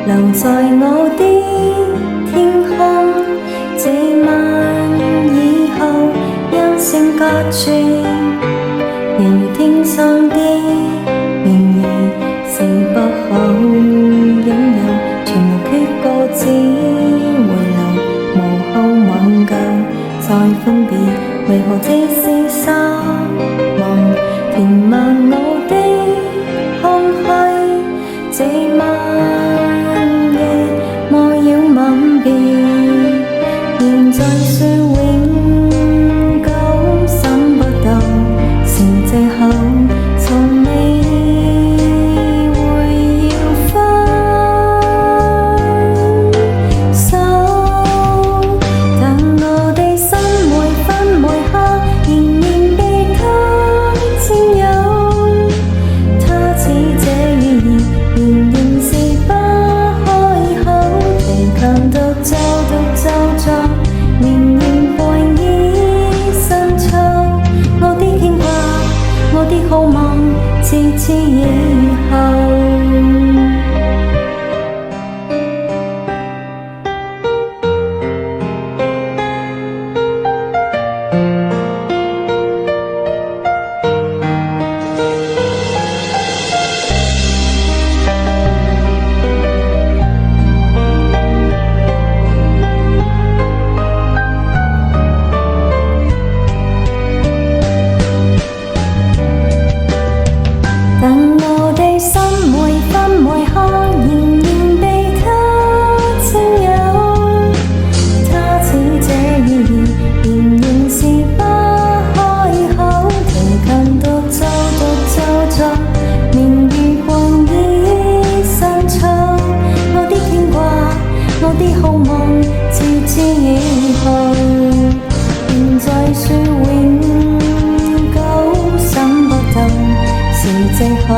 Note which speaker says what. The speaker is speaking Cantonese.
Speaker 1: 留在我的天空。這晚以後音聲隔絕，人如天上的名義是不可擁有，全無缺個只回流，無後挽救再分別，為何只是失望填滿我的空虛？這晚夜魔妖吻別，現在說永久想不到是藉口，從未會要分手。但我的心每分每刻仍然被他佔有，他似這語言仍然是不開口，疲強獨奏獨奏着綿延背已深秋。我的牽掛，我的好望，自此以後。但我的心每分每刻仍然被他佔有，他似這語言仍然是不開口，疲強獨奏獨奏着綿如寒意深秋。我的牽掛，我的好望，自此以後，現在說永久想不到是藉口。